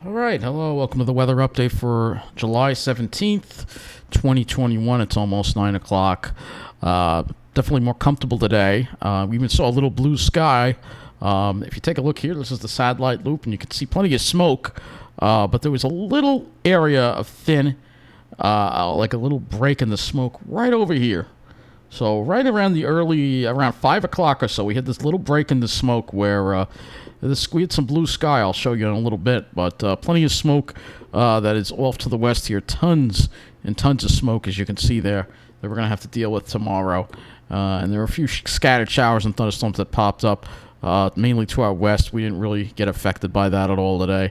All right, hello, welcome to the weather update for July 17th, 2021. It's almost 9 o'clock. Definitely more comfortable today. We even saw a little blue sky. If you take a look here, this is the satellite loop, and you can see plenty of smoke, but there was a little area of thin, like a little break in the smoke right over here. So right around around 5 o'clock or so, we had this little break in the smoke where we had some blue sky. I'll show you in a little bit, but plenty of smoke that is off to the west here. Tons and tons of smoke, as you can see there, that we're going to have to deal with tomorrow. And there were a few scattered showers and thunderstorms that popped up, mainly to our west. We didn't really get affected by that at all today.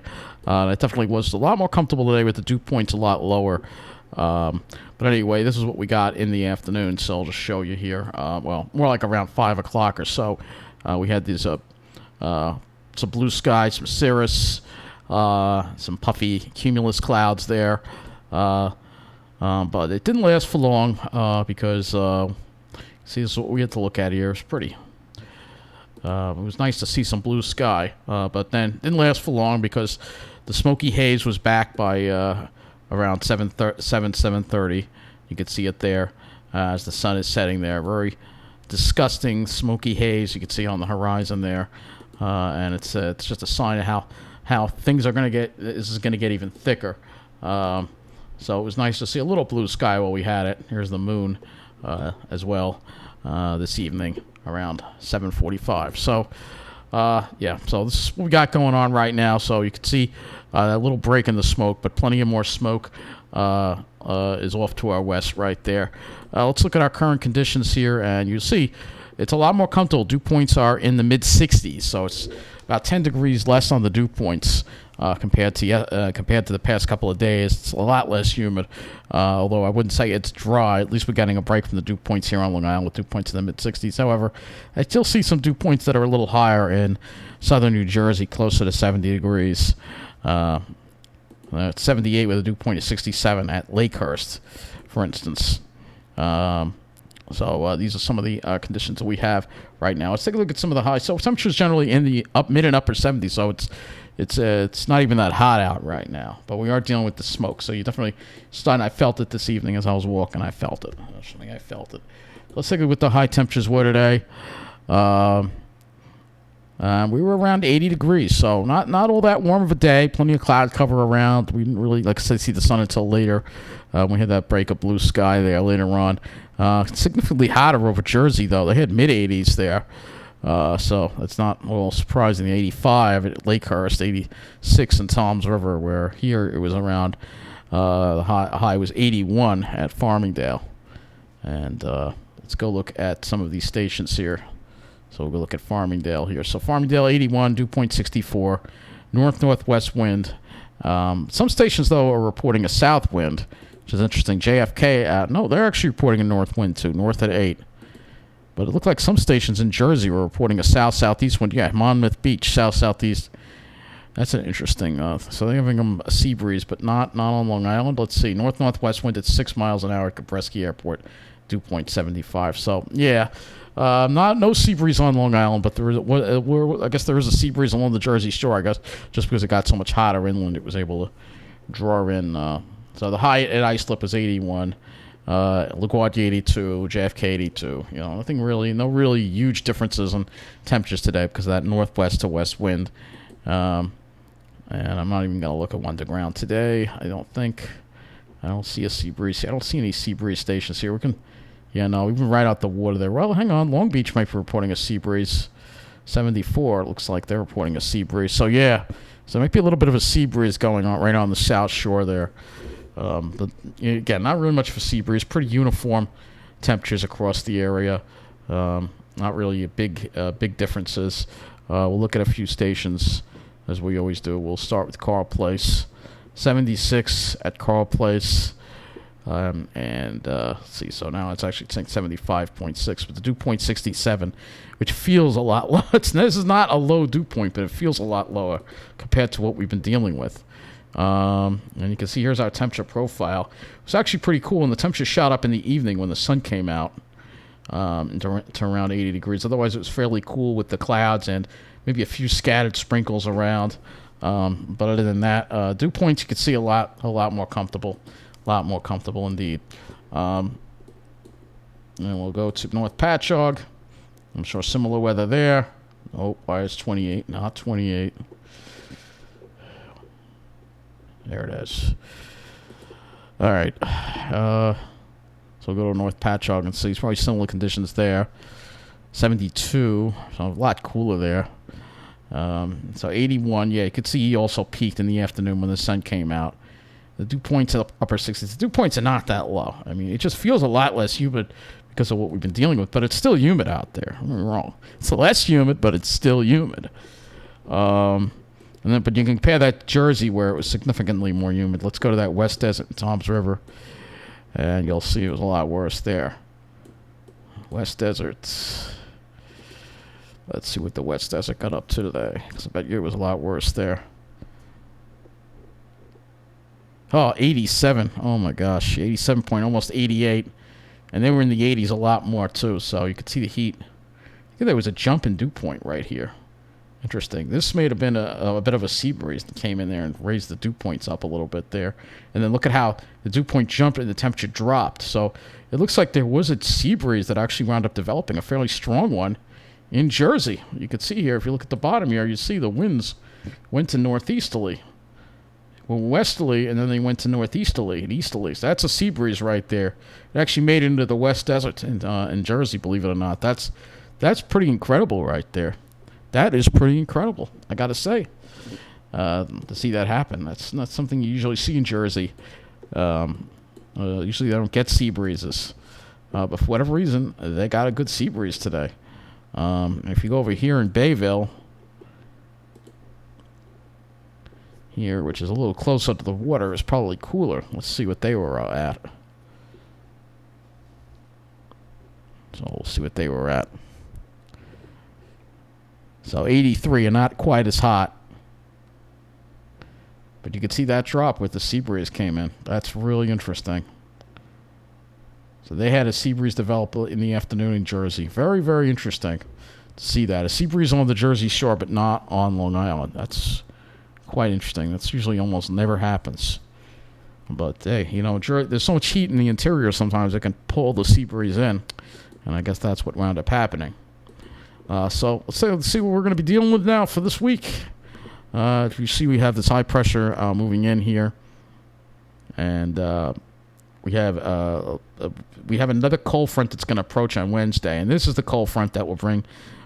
It definitely was a lot more comfortable today with the dew points a lot lower. But anyway, this is what we got in the afternoon, so I'll just show you here. Well, more like around 5 o'clock or so. We had these some blue sky, some cirrus, some puffy cumulus clouds there. But it didn't last for long because, see, this is what we had to look at here. It's pretty. It was nice to see some blue sky, but then didn't last for long because the smoky haze was back by around 7:30. You can see it there as the sun is setting there. Very disgusting smoky haze you can see on the horizon there. And it's just a sign of how things are going to get. This is going to get even thicker. So it was nice to see a little blue sky while we had it. Here's the moon as well this evening around 7:45. So yeah, so this is what we got going on right now. So you can see that little break in the smoke, but plenty of more smoke is off to our west right there. Let's look at our current conditions here, and you see it's a lot more comfortable. Dew points are in the mid-60s, so it's about 10 degrees less on the dew points compared to the past couple of days. It's a lot less humid, although I wouldn't say it's dry. At least we're getting a break from the dew points here on Long Island with dew points in the mid-60s. However, I still see some dew points that are a little higher in southern New Jersey, closer to 70 degrees. It's 78 with a dew point of 67 at Lakehurst, for instance. So these are some of the conditions that we have right now. Let's take a look at some of the highs. So temperatures generally in the mid and upper 70s. So it's not even that hot out right now. But we are dealing with the smoke. So you definitely starting. I felt it this evening as I was walking. I felt it. I felt it. Let's take a look at what the high temperatures were today. We were around 80 degrees, so not all that warm of a day. Plenty of cloud cover around. We didn't really, like I said, see the sun until later. We had that break of blue sky there later on. Significantly hotter over Jersey, though. They had mid-80s there, so that's not a little surprising. 85 at Lakehurst, 86 in Toms River, where here it was around, the high was 81 at Farmingdale. And let's go look at some of these stations here. So we'll go look at Farmingdale here. So Farmingdale 81, dew point 64, northwest wind. Some stations, though, are reporting a south wind, which is interesting. JFK, no, they're actually reporting a north wind, too, north at 8. But it looked like some stations in Jersey were reporting a south-southeast wind. Yeah, Monmouth Beach, south-southeast. That's an interesting. So they're giving them a sea breeze, but not on Long Island. Let's see. North-northwest wind at 6 miles an hour at Kabreski Airport, dew point 75. So, yeah. No sea breeze on Long Island, but I guess there is a sea breeze along the Jersey Shore. I guess just because it got so much hotter inland, it was able to draw in. So the high at Islip is 81, LaGuardia 82, JFK 82. No really huge differences in temperatures today because of that northwest to west wind. And I'm not even gonna look at one to ground today. I don't see a sea breeze. I don't see any sea breeze stations here. We've been right out the water there. Well, hang on. Long Beach might be reporting a sea breeze. 74, it looks like they're reporting a sea breeze. So, yeah. So, there might be a little bit of a sea breeze going on right on the south shore there. But, again, not really much of a sea breeze. Pretty uniform temperatures across the area. Not really big differences. We'll look at a few stations, as we always do. We'll start with Carl Place. 76 at Carl Place. Let's see, so now it's actually saying 75.6, but the dew point 67, which feels a lot lower. This is not a low dew point, but it feels a lot lower compared to what we've been dealing with. And you can see here's our temperature profile. It was actually pretty cool, and the temperature shot up in the evening when the sun came out to around 80 degrees. Otherwise, it was fairly cool with the clouds and maybe a few scattered sprinkles around. But other than that, dew points you can see a lot more comfortable, indeed. And we'll go to North Patchogue. I'm sure similar weather there. Oh, why is 28? Not 28. There it is. All right. So we'll go to North Patchogue and see. It's probably similar conditions there. 72. So a lot cooler there. So 81. Yeah, you could see he also peaked in the afternoon when the sun came out. The dew points are upper 60s. The dew points are not that low. I mean, it just feels a lot less humid because of what we've been dealing with, but it's still humid out there. I'm wrong. It's less humid, but it's still humid. But you can compare that to Jersey where it was significantly more humid. Let's go to that West Desert, Toms River, and you'll see it was a lot worse there. West Desert. Let's see what the West Desert got up to today, because I bet you it was a lot worse there. Oh, 87. Oh my gosh, 87 point, almost 88. And they were in the 80s a lot more too, so you could see the heat. I think there was a jump in dew point right here. Interesting. This may have been a bit of a sea breeze that came in there and raised the dew points up a little bit there. And then look at how the dew point jumped and the temperature dropped. So it looks like there was a sea breeze that actually wound up developing, a fairly strong one, in Jersey. You can see here, if you look at the bottom here, you see the winds went to northeasterly. Well, westerly, and then they went to northeasterly and easterly. So that's a sea breeze right there. It actually made it into the West Desert in Jersey, believe it or not. That's pretty incredible right there. That is pretty incredible, I got to say, to see that happen. That's not something you usually see in Jersey. Usually they don't get sea breezes. But for whatever reason, they got a good sea breeze today. If you go over here in Bayville, here, which is a little closer to the water, is probably cooler. Let's see what they were at. So we'll see what they were at. So 83 and not quite as hot. But you can see that drop with the sea breeze came in. That's really interesting. So they had a sea breeze develop in the afternoon in Jersey. Very, very interesting to see that. A sea breeze on the Jersey Shore, but not on Long Island. That's quite interesting. That's usually almost never happens. But hey, you know, there's so much heat in the interior sometimes it can pull the sea breeze in. And I guess that's what wound up happening. So let's see what we're going to be dealing with now for this week. You see we have this high pressure moving in here. And we have another cold front that's going to approach on Wednesday. And this is the cold front that will bring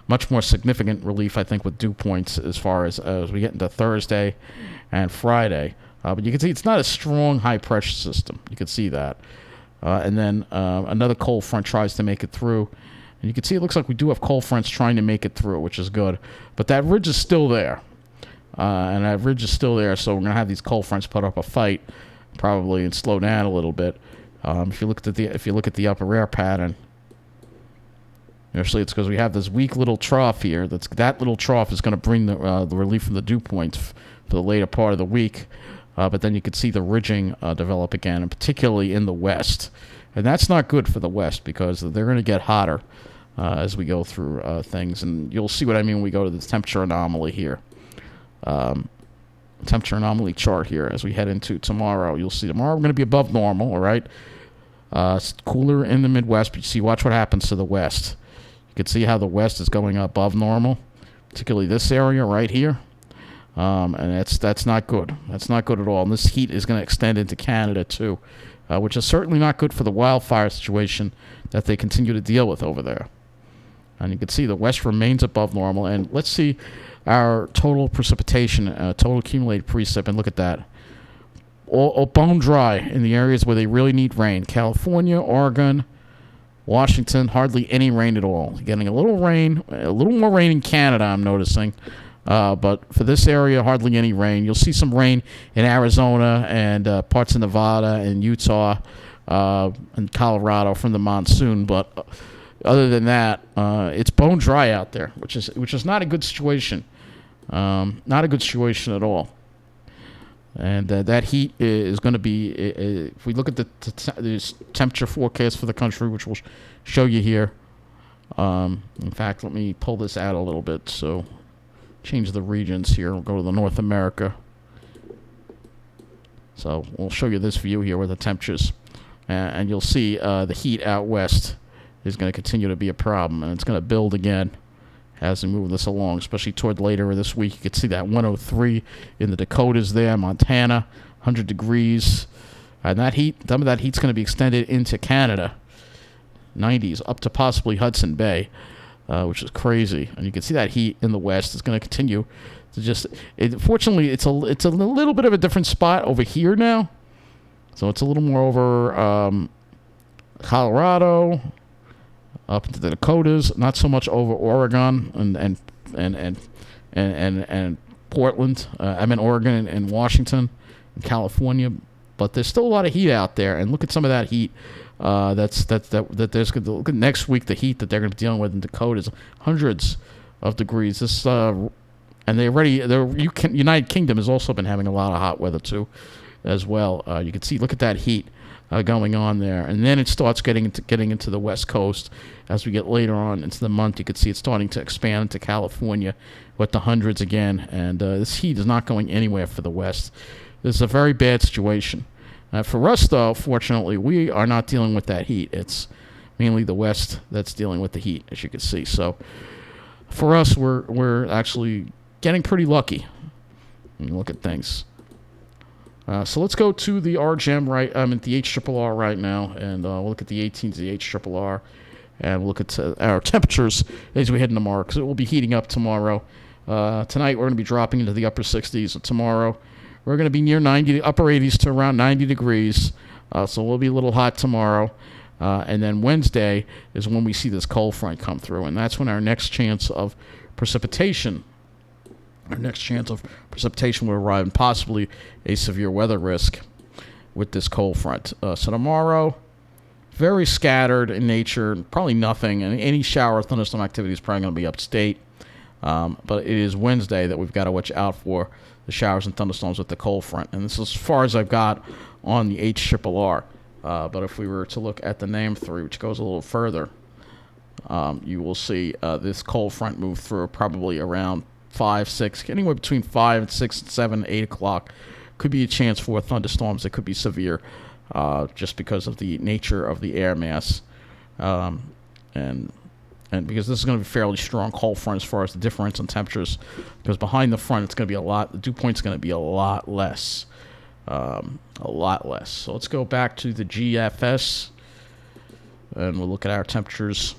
much more significant relief, I think, with dew points as far as we get into Thursday and Friday. But you can see it's not a strong high-pressure system. You can see that. And then another cold front tries to make it through. And you can see it looks like we do have cold fronts trying to make it through, which is good. But that ridge is still there. So we're going to have these cold fronts put up a fight, probably, and slow down a little bit. If you look at the upper air pattern, actually, it's because we have this weak little trough here. That little trough is going to bring the relief from the dew points for the later part of the week. But then you can see the ridging develop again, and particularly in the west. And that's not good for the west because they're going to get hotter as we go through things. And you'll see what I mean when we go to the temperature anomaly here. Temperature anomaly chart here as we head into tomorrow. You'll see tomorrow we're going to be above normal, all right? It's cooler in the Midwest, but you see, watch what happens to the west. You can see how the west is going above normal, particularly this area right here. And that's not good. That's not good at all. And this heat is going to extend into Canada too, which is certainly not good for the wildfire situation that they continue to deal with over there. And you can see the west remains above normal. And let's see our total precipitation, total accumulated precip, and look at that. All bone dry in the areas where they really need rain. California, Oregon, Washington, hardly any rain at all. Getting a little rain, a little more rain in Canada, I'm noticing. But for this area, hardly any rain. You'll see some rain in Arizona and parts of Nevada and Utah and Colorado from the monsoon. But other than that, it's bone dry out there, which is not a good situation. Not a good situation at all. And that heat is going to be, if we look at the temperature forecast for the country, which we'll show you here. In fact, let me pull this out a little bit so change the regions here. We'll go to the North America. So we'll show you this view here with the temperatures. And you'll see the heat out west is going to continue to be a problem. And it's going to build again as we move this along, especially toward later this week. You can see that 103 in the Dakotas there, Montana, 100 degrees. And that heat, some of that heat's going to be extended into Canada, 90s, up to possibly Hudson Bay, which is crazy. And you can see that heat in the west is going to continue to just... Fortunately, it's a little bit of a different spot over here now. So it's a little more over Colorado, up into the Dakotas, not so much over Oregon and Portland. I mean Oregon and Washington and California, but there's still a lot of heat out there. And look at some of that heat. That there's look at next week, the heat that they're going to be dealing with in Dakotas, hundreds of degrees. This and United Kingdom has also been having a lot of hot weather too, as well. You can see, look at that heat going on there, and then it starts getting into the West Coast as we get later on into the month. You can see it's starting to expand into California with the hundreds again, and this heat is not going anywhere for the West. This is a very bad situation. For us, though, fortunately, we are not dealing with that heat. It's mainly the West that's dealing with the heat, as you can see. So for us, we're actually getting pretty lucky when you look at things. So let's go to the RGM right. I'm at the HRRR right now, and we'll look at the 18s, the HRRR, and we'll look at our temperatures as we head into tomorrow, because it will be heating up tomorrow. Tonight we're going to be dropping into the upper 60s. Tomorrow we're going to be near 90, upper 80s to around 90 degrees. So we'll be a little hot tomorrow. And then Wednesday is when we see this cold front come through, and that's when our next chance of precipitation. Our next chance of precipitation will arrive, and possibly a severe weather risk with this cold front. So tomorrow, very scattered in nature, probably nothing, and any shower or thunderstorm activity is probably going to be upstate. But it is Wednesday that we've got to watch out for the showers and thunderstorms with the cold front. And this is as far as I've got on the HRRR. But if we were to look at the NAM3, which goes a little further, you will see this cold front move through probably around 5, 6, anywhere between 5 and 6, 7, 8 o'clock. Could be a chance for thunderstorms that could be severe, just because of the nature of the air mass, and because this is going to be fairly strong cold front as far as the difference in temperatures. Because behind the front, it's going to be the dew point's going to be a lot less, So let's go back to the GFS, and we'll look at our temperatures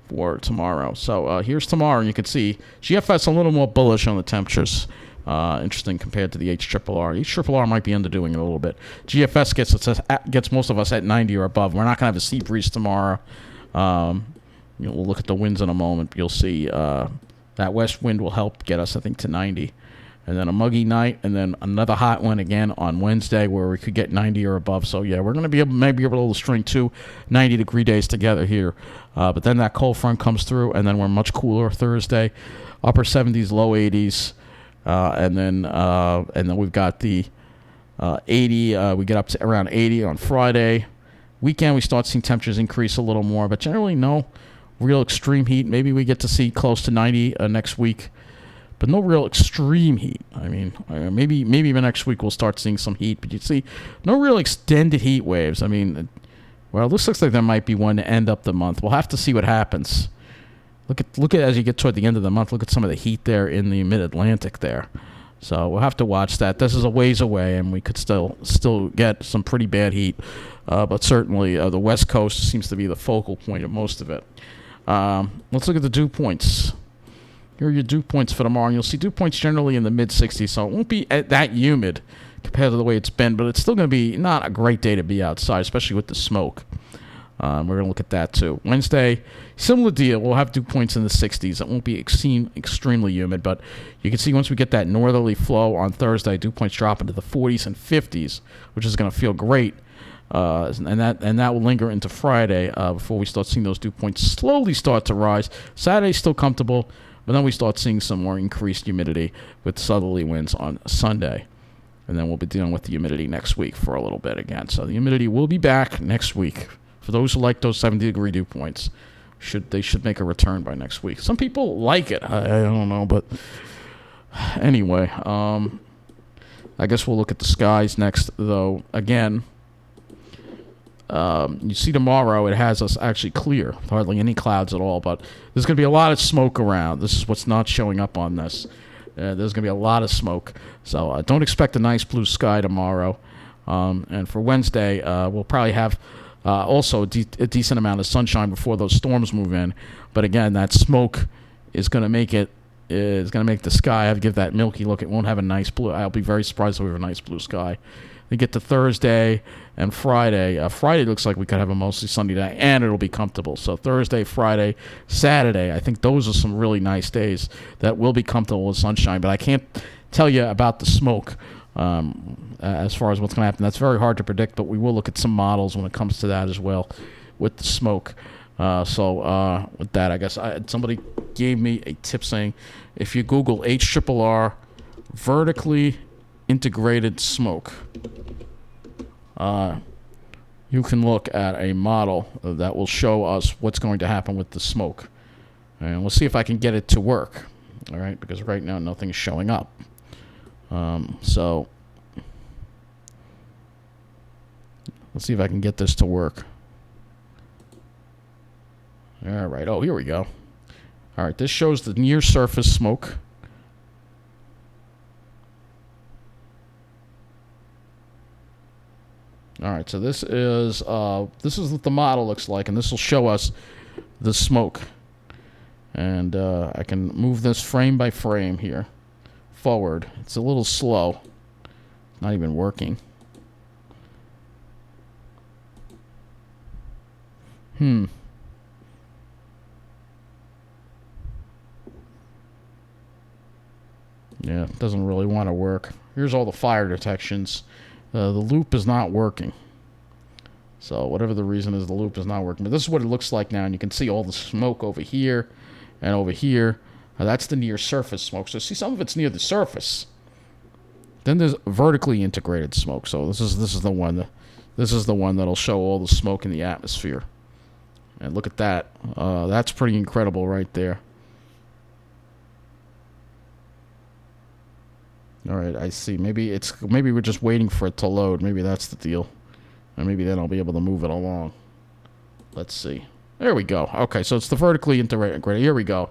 for tomorrow. So here's tomorrow, and you can see GFS a little more bullish on the temperatures. Interesting compared to the HRRR. HRRR might be underdoing it a little bit. GFS gets most of us at 90 or above. We're not going to have a sea breeze tomorrow. We'll look at the winds in a moment. You'll see that west wind will help get us, I think, to 90. And then a muggy night, and then another hot one again on Wednesday where we could get 90 or above. So, yeah, we're going to be maybe able to string 2 90-degree days together here. But then that cold front comes through, and then we're much cooler Thursday, upper 70s, low 80s. And then we've got the 80. We get up to around 80 on Friday. Weekend, we start seeing temperatures increase a little more, but generally no real extreme heat. Maybe we get to see close to 90 next week. But no real extreme heat. I mean, maybe even next week we'll start seeing some heat. But you see, no real extended heat waves. I mean, well, this looks like there might be one to end up the month. We'll have to see what happens. Look at as you get toward the end of the month. Look at some of the heat there in the mid-Atlantic there. So we'll have to watch that. This is a ways away, and we could still get some pretty bad heat. But certainly the West Coast seems to be the focal point of most of it. Let's look at the dew points. Here are your dew points for tomorrow, and you'll see dew points generally in the mid-60s, so it won't be that humid compared to the way it's been, but it's still going to be not a great day to be outside, especially with the smoke. We're going to look at that, too. Wednesday, similar deal. We'll have dew points in the 60s. It won't be extremely humid, but you can see once we get that northerly flow on Thursday, dew points drop into the 40s and 50s, which is going to feel great. And that will linger into Friday before we start seeing those dew points slowly start to rise. Saturday's still comfortable, but then we start seeing some more increased humidity with southerly winds on Sunday. And then we'll be dealing with the humidity next week for a little bit again. So the humidity will be back next week. For those who like those 70-degree dew points, they should make a return by next week. Some people like it. I don't know, but anyway, I guess we'll look at the skies next, though. Again, you see tomorrow it has us actually clear, hardly any clouds at all, but there's going to be a lot of smoke around. This is what's not showing up on this. There's going to be a lot of smoke, so don't expect a nice blue sky tomorrow. And for Wednesday, we'll probably have also a decent amount of sunshine before those storms move in. But again, that smoke is going to make the sky give that milky look. It won't have a nice blue. I'll be very surprised if we have a nice blue sky. We get to Thursday and Friday. Friday looks like we could have a mostly sunny day, and it'll be comfortable. So Thursday, Friday, Saturday, I think those are some really nice days that will be comfortable with sunshine. But I can't tell you about the smoke as far as what's going to happen. That's very hard to predict, but we will look at some models when it comes to that as well with the smoke. So with that, I guess somebody gave me a tip saying if you Google HRRR vertically integrated smoke, you can look at a model that will show us what's going to happen with the smoke. And we'll see if I can get it to work. All right, because right now nothing's showing up. So let's see if I can get this to work. All right. Oh, here we go. All right. This shows the near surface smoke. All right. So this is what the model looks like, and this will show us the smoke. And I can move this frame by frame here forward. It's a little slow. It's not even working. Yeah, it doesn't really want to work. Here's all the fire detections. The loop is not working. So whatever the reason is, the loop is not working. But this is what it looks like now, and you can see all the smoke over here and over here. That's the near surface smoke. So see, some of it's near the surface. Then there's vertically integrated smoke. So this is the one. This is the one that'll show all the smoke in the atmosphere. And look at that. That's pretty incredible right there. All right, I see. Maybe we're just waiting for it to load. Maybe that's the deal. And maybe then I'll be able to move it along. Let's see. There we go. Okay, so it's the vertically integrated. Here we go.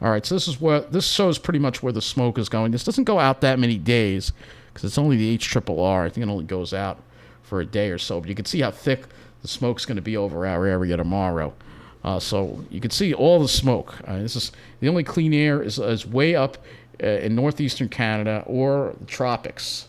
All right, so this shows pretty much where the smoke is going. This doesn't go out that many days because it's only the HRRR. I think it only goes out for a day or so. But you can see how thick the smoke's going to be over our area tomorrow. So you can see all the smoke. This is the only clean air is way up in northeastern Canada or the tropics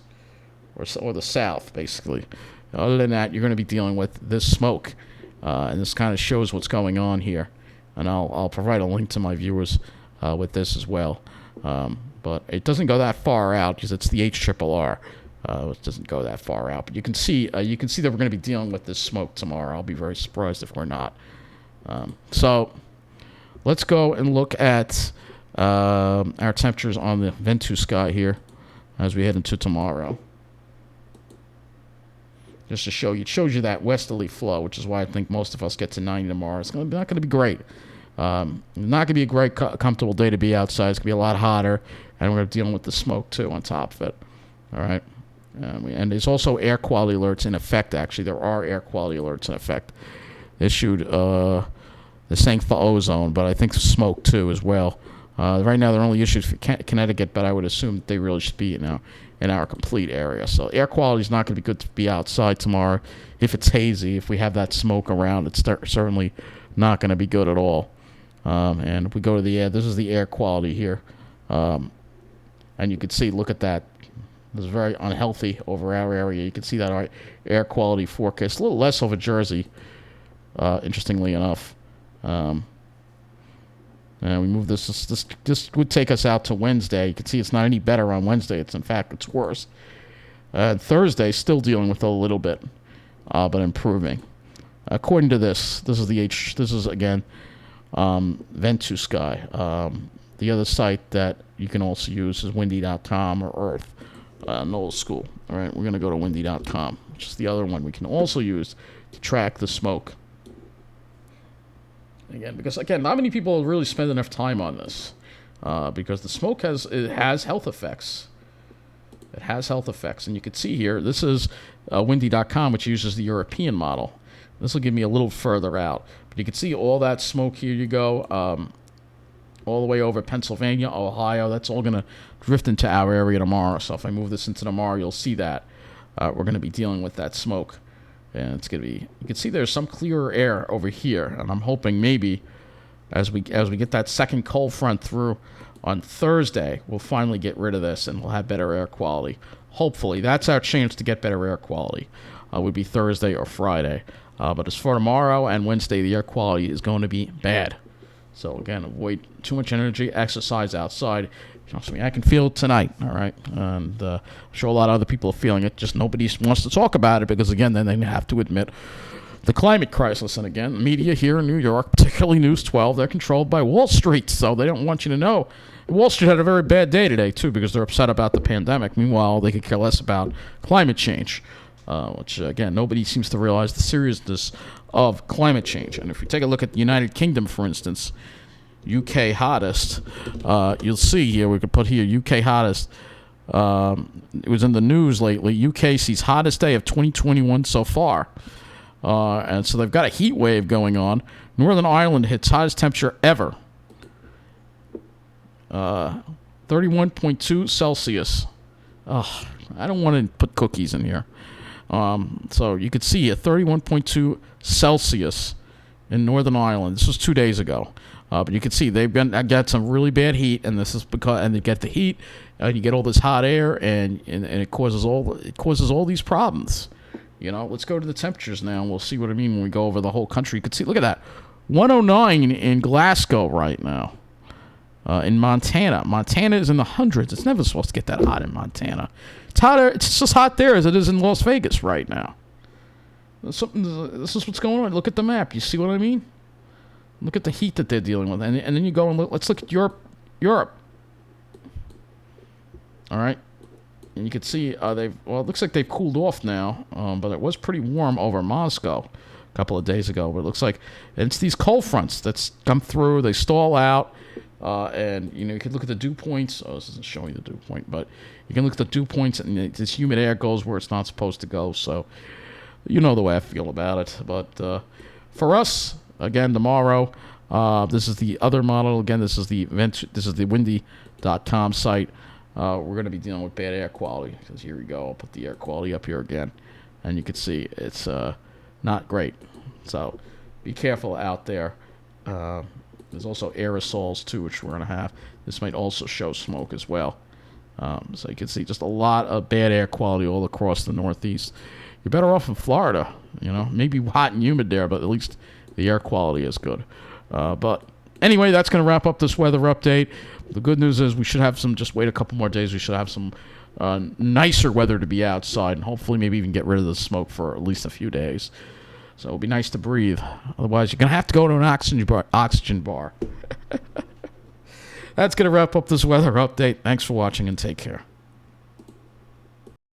or the south, basically. Other than that, you're going to be dealing with this smoke. And this kind of shows what's going on here. And I'll provide a link to my viewers with this as well. But it doesn't go that far out because it's the HRRR. It doesn't go that far out. But you can see that we're going to be dealing with this smoke tomorrow. I'll be very surprised if we're not. So let's go and look at our temperatures on the Ventus sky here as we head into tomorrow. Just to show you, it shows you that westerly flow, which is why I think most of us get to 90 tomorrow. It's not going to be great. Not going to be a great, comfortable day to be outside. It's going to be a lot hotter, and we're dealing with the smoke, too, on top of it. All right? And there's also air quality alerts in effect, actually. There are air quality alerts in effect issued. They're saying for ozone, but I think smoke, too, as well. Right now, they're only issued for Connecticut, but I would assume that they really should be now in our complete area. So air quality is not going to be good to be outside tomorrow. If it's hazy, if we have that smoke around, it's certainly not going to be good at all. And if we go to the air, this is the air quality here. And you can see, look at that. It's very unhealthy over our area. You can see that our air quality forecast, a little less over Jersey, interestingly enough. And we move this would take us out to Wednesday. You can see it's not any better on Wednesday. It's worse. Thursday, still dealing with a little bit, but improving. According to this is again Ventus sky. The other site that you can also use is windy.com or Earth, an old school. All right, we're going to go to windy.com, which is the other one we can also use to track the smoke. again, because again, not many people really spend enough time on this, because the smoke has health effects. It has health effects, and you can see here. This is windy.com, which uses the European model. This will give me a little further out, but you can see all that smoke. Here you go, all the way over Pennsylvania, Ohio. That's all going to drift into our area tomorrow. So if I move this into tomorrow, you'll see that we're going to be dealing with that smoke. And it's going to be, you can see there's some clearer air over here, and I'm hoping maybe as we get that second cold front through on Thursday, we'll finally get rid of this and we'll have better air quality. Hopefully, that's our chance to get better air quality. Would be Thursday or Friday. But as for tomorrow and Wednesday, the air quality is going to be bad. So again, avoid too much energy, exercise outside. Trust me, I can feel it tonight, all right? And I'm sure a lot of other people are feeling it, just nobody wants to talk about it because, again, then they have to admit the climate crisis. And again, the media here in New York, particularly News 12, they're controlled by Wall Street, so they don't want you to know. Wall Street had a very bad day today, too, because they're upset about the pandemic. Meanwhile, they could care less about climate change, which, again, nobody seems to realize the seriousness of climate change. And if you take a look at the United Kingdom, for instance, UK hottest, you'll see here, we could put here UK hottest. It was in the news lately. UK sees hottest day of 2021 so far. And so they've got a heat wave going on. Northern Ireland hits hottest temperature ever. 31.2 Celsius. I don't want to put cookies in here. So you could see a 31.2 Celsius in Northern Ireland. This was 2 days ago. But you can see they've got some really bad heat, and this is because they get the heat, and you get all this hot air, and it causes all these problems. You know, let's go to the temperatures now, and we'll see what I mean when we go over the whole country. You can see, look at that, 109 in Glasgow right now. In Montana is in the hundreds. It's never supposed to get that hot in Montana. It's hotter. It's just hot there as it is in Las Vegas right now. This is what's going on. Look at the map. You see what I mean? Look at the heat that they're dealing with. And then you go and let's look at Europe. All right. And you can see it looks like they've cooled off now, but it was pretty warm over Moscow a couple of days ago. But it looks like it's these cold fronts that's come through. They stall out, and you can look at the dew points. Oh, this isn't showing the dew point, but you can look at the dew points, and this humid air goes where it's not supposed to go. So you know the way I feel about it. But for us, again, tomorrow, this is the other model. Again, this is the windy.com site. We're going to be dealing with bad air quality because here we go. I'll put the air quality up here again, and you can see it's not great. So be careful out there. There's also aerosols too, which we're going to have. This might also show smoke as well. So you can see just a lot of bad air quality all across the Northeast. You're better off in Florida. Maybe hot and humid there, but at least the air quality is good. But anyway, that's going to wrap up this weather update. The good news is we should have just wait a couple more days. We should have some nicer weather to be outside, and hopefully maybe even get rid of the smoke for at least a few days. So it'll be nice to breathe. Otherwise, you're going to have to go to an oxygen bar. That's going to wrap up this weather update. Thanks for watching, and take care.